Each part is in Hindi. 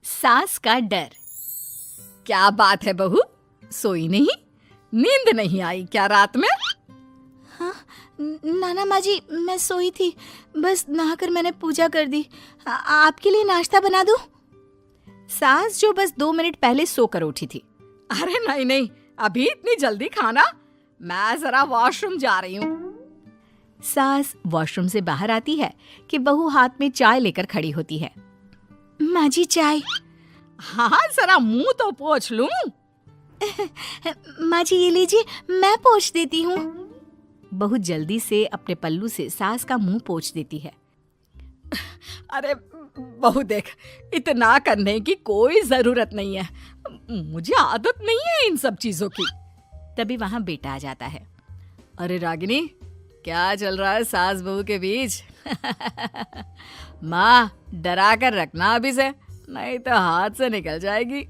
सास का डर। क्या बात है बहू, सोई नहीं? नींद नहीं आई क्या रात में? हाँ नाना माँ जी, मैं सोई थी, बस नहाकर मैंने पूजा कर दी। आपके लिए नाश्ता बना दूं? सास जो बस 2 मिनट पहले सोकर उठी थी। अरे नहीं नहीं, अभी इतनी जल्दी खाना? मैं जरा वॉशरूम जा रही हूँ। सास वॉशरूम से बाहर आती है कि बहू हाथ में चाय लेकर खड़ी होती है। माँ जी चाय। हाँ जरा मुंह तो पोंछ लूं। माँ जी ये लीजिए, मैं पोंछ देती हूँ। बहू जल्दी से अपने पल्लू से सास का मुंह पोंछ देती है। अरे बहू देख, इतना करने की कोई जरूरत नहीं है, मुझे आदत नहीं है इन सब चीजों की। तभी वहां बेटा आ जाता है। अरे रागिनी, क्या चल रहा है सास बहू के बीच? माँ डरा कर रखना अभी से, नहीं तो हाथ से निकल जाएगी।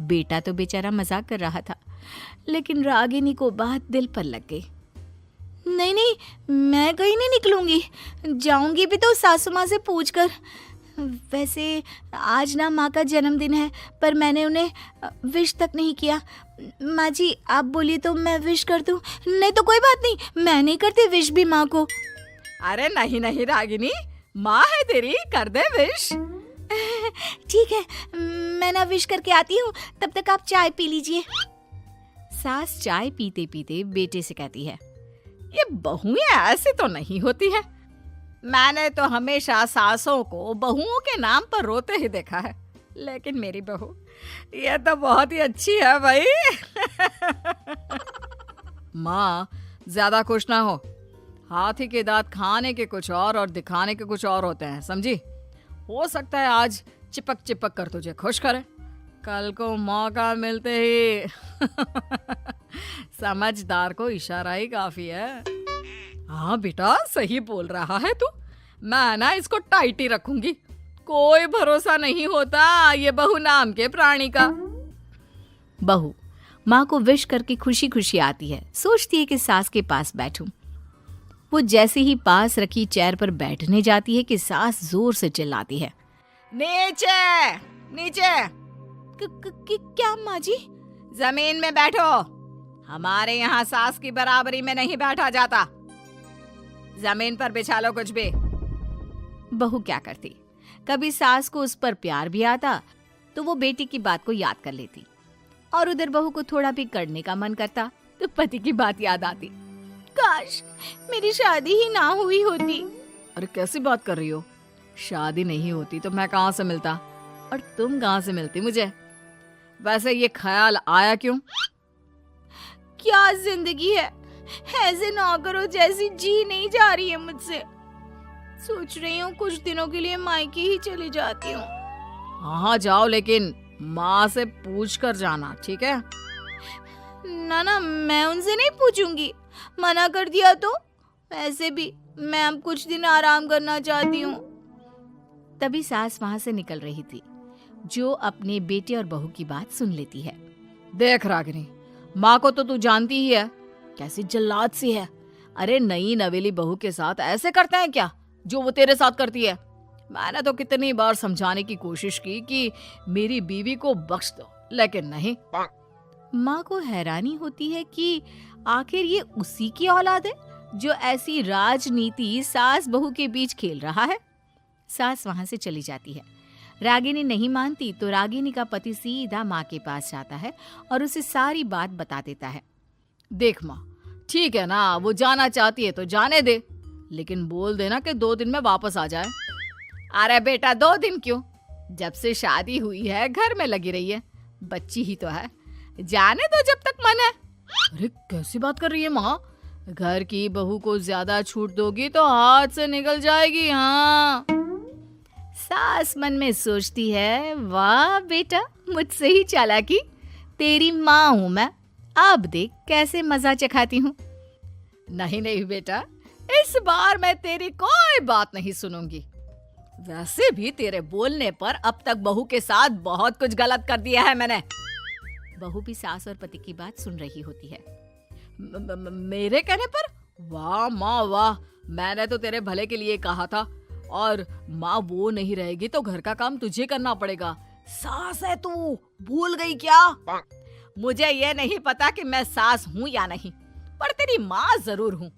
बेटा तो बेचारा मजाक कर रहा था, लेकिन रागिनी को बात दिल पर लग गई। नहीं नहीं, मैं कहीं नहीं निकलूंगी, जाऊंगी भी तो सासू माँ से पूछकर। वैसे आज ना माँ का जन्मदिन है, पर मैंने उन्हें विश तक नहीं किया। माँ जी आप बोलिए तो मैं विश कर दूं? नहीं तो कोई बात नहीं, मैं नहीं करती विश भी माँ को। अरे नहीं नहीं रागिनी, माँ है तेरी, कर दे विश। ठीक है, मैं ना विश करके आती हूँ, तब तक आप चाय पी लीजिए। सास चाय पीते पीते बेटे से कहती है, ये बहुएं ऐसी तो नहीं होती है। मैंने तो हमेशा सासों को बहुओं के नाम पर रोते ही देखा है, लेकिन मेरी बहू ये तो बहुत ही अच्छी है भाई। माँ ज्यादा खुश ना हो, हाथी के दांत खाने के कुछ और दिखाने के कुछ और होते हैं, समझी? हो सकता है आज चिपक चिपक कर तुझे खुश करे, कल को मौका मिलते ही समझदार को इशारा ही काफी है। हाँ बेटा सही बोल रहा है तू, मैं ना इसको टाइट ही रखूंगी, कोई भरोसा नहीं होता ये बहू नाम के प्राणी का। बहू माँ को विश करके खुशी खुशी आती है, सोचती है कि सास के पास बैठूं। वो जैसे ही पास रखी चेयर पर बैठने जाती है कि सास जोर से चिल्लाती है, नीचे नीचे। क्या माँ जी? जमीन में बैठो, हमारे यहाँ सास की बराबरी में नहीं बैठा जाता, जमीन पर बिछा लो कुछ भी। बहू क्या करती, कभी सास को उस पर प्यार भी आता तो वो बेटी की बात को याद कर लेती, और उधर बहू को थोड़ा भी करने का मन करता तो पति की बात याद आती। काश मेरी शादी ही ना हुई होती। अरे कैसी बात कर रही हो, शादी नहीं होती तो मैं कहाँ से मिलता और तुम कहाँ से मिलती मुझे? वैसे ये ख्याल आया क्यों? क्या जिंदगी है, ऐसे नौकरों जैसी जी नहीं जा रही है मुझसे। सोच रही हूँ कुछ दिनों के लिए मायके ही चली जाती हूँ। हाँ जाओ, लेकिन माँ से पूछ कर जाना, ठीक है? ना मैं उनसे नहीं पूछूंगी, मना कर दिया तो। वैसे भी मैं अब कुछ दिन आराम करना चाहती हूँ। तभी सास वहां से निकल रही थी, जो अपने बेटे और बहू की बात सुन लेती है। देख रागिनी, माँ को तो तू जानती ही है, कैसी जल्लाद सी है। अरे नई नवेली बहू के साथ ऐसे करते हैं क्या जो वो तेरे साथ करती है? मैंने तो कितनी बार समझाने की कोशिश की कि मेरी बीवी को बख्श दो, लेकिन नहीं। माँ को हैरानी होती है कि आखिर ये उसी की औलाद है जो ऐसी राजनीति सास बहू के बीच खेल रहा है। सास वहां से चली जाती है। रागिनी नहीं मानती तो रागिनी का पति सीधा माँ के पास जाता है और उसे सारी बात बता देता है। देख माँ, ठीक है ना, वो जाना चाहती है तो जाने दे, लेकिन बोल देना कि 2 दिन में वापस आ जाए। अरे बेटा 2 दिन क्यों, जब से शादी हुई है घर में लगी रही है, बच्ची ही तो है, जाने दो जब तक मन है। अरे कैसी बात कर रही है माँ, घर की बहू को ज्यादा छूट दोगी तो हाथ से निकल जाएगी। हाँ, सास मन में सोचती है, वाह बेटा मुझसे ही चालाकी, तेरी माँ हूं मैं, अब देख कैसे मजा चखाती हूँ। नहीं नहीं बेटा, इस बार मैं तेरी कोई बात नहीं सुनूंगी। वैसे भी तेरे बोलने पर अब तक बहू के साथ बहुत कुछ गलत कर दिया है मैंने। बहू भी सास और पति की बात सुन रही होती है। मेरे कहने पर? वाह माँ वाह, मैंने तो तेरे भले के लिए कहा था और माँ वो नहीं रहेगी तो घर का काम तुझे करना पड़ेगा। सास है तू, भूल गई क्या? मुझे ये नहीं पता कि मैं सास हूँ या नहीं, पर तेरी माँ जरूर हूँ।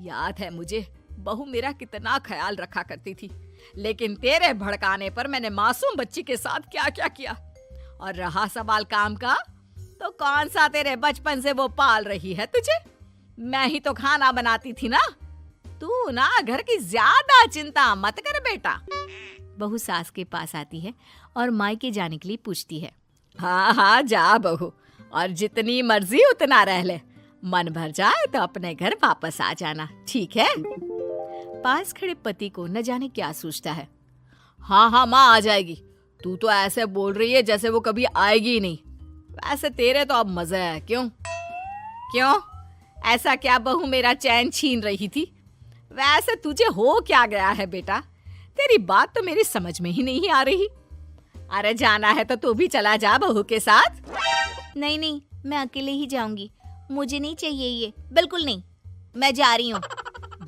याद है मुझे बहू मेरा कितना ख्याल रखा करती थी, लेकिन तेरे भड़काने पर मैंने मासूम बच्ची के साथ क्या क्या किया। और रहा सवाल काम का, तो कौन सा तेरे बचपन से वो पाल रही है तुझे? मैं ही तो खाना बनाती थी ना। तू ना घर की ज्यादा चिंता मत कर बेटा। बहू सास के पास आती है और मायके जाने के लिए पूछती है। हाँ हाँ जा बहू, और जितनी मर्जी उतना रह ले। मन भर जाए तो अपने घर वापस आ जाना, ठीक है? पास खड़े पति को न जाने क्या सोचता है। हाँ हाँ माँ आ जाएगी। तू तो ऐसे बोल रही है जैसे वो कभी आएगी ही नहीं। वैसे तेरे तो अब मजे है। क्यों क्यों ऐसा क्या बहू मेरा चैन छीन रही थी? वैसे तुझे हो क्या गया है बेटा? तेरी बात तो मेरी समझ में ही नहीं आ रही। अरे जाना है तो तू भी चला जा बहू के साथ। नहीं नहीं, मैं अकेले ही जाऊंगी, मुझे नहीं चाहिए ये, बिल्कुल नहीं, मैं जा रही हूँ।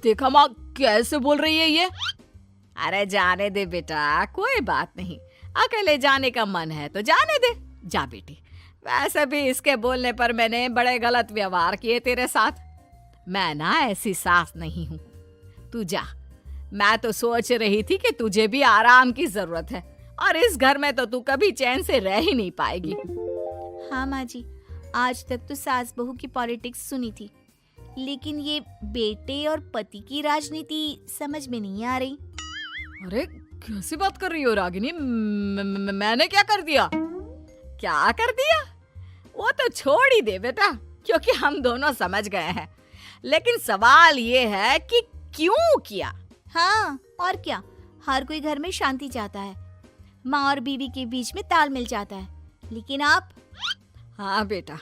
देखा माँ कैसे बोल रही है ये। अरे जाने दे बेटा, कोई बात नहीं। अकेले जाने का मन है तो जाने दे, जा बेटी। वैसे भी इसके बोलने पर मैंने बड़े गलत व्यवहार किए तेरे साथ। मैं ना ऐसी सास नहीं हूँ। तू जा। मैं तो सोच रही थी कि तुझे भी आराम की जरूरत है, और इस घर में तो तू कभी चैन से रह ही नहीं पाएगी। हाँ माँ जी, आज तक तो सास बहू की पॉलिटिक्स सुनी थी, लेकिन ये बेटे और पति की राजनीति समझ में नहीं आ रही। अरे कैसी बात कर रही हो रागिनी? मैंने क्या कर दिया? क्या कर दिया? वो तो छोड़ ही दे बेटा, क्योंकि हम दोनों समझ गए हैं। लेकिन सवाल ये है कि क्यों किया? हाँ और क्या, हर कोई घर में शांति चाहता है, माँ और बीवी के बीच में तालमेल चाहता है, लेकिन आप? हाँ बेटा,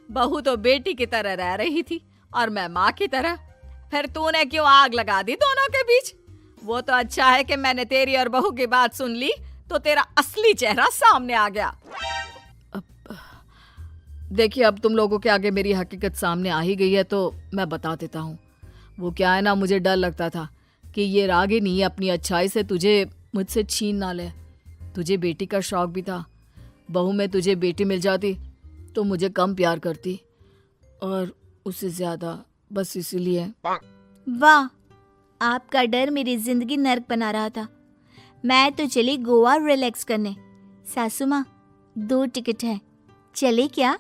बहू तो बेटी की तरह रह रही थी और मैं माँ की तरह। फिर तूने क्यों आग लगा दी दोनों के बीच? वो तो अच्छा है कि मैंने तेरी और बहू की बात सुन ली, तो तेरा असली चेहरा सामने आ गया। देखिए, अब तुम लोगों के आगे मेरी हकीकत सामने आ ही गई है तो मैं बता देता हूँ। वो क्या है ना, मुझे डर लगता था कि ये रागिनी अपनी अच्छाई से तुझे मुझसे छीन ना ले। तुझे बेटी का शौक भी था। बहू में तुझे बेटी मिल जाती तो मुझे कम प्यार करती, और उससे ज्यादा, बस इसीलिए। वाह, आपका डर मेरी जिंदगी नर्क बना रहा था। मैं तो चली गोवा रिलैक्स करने। सासू माँ, 2 टिकट है, चले क्या?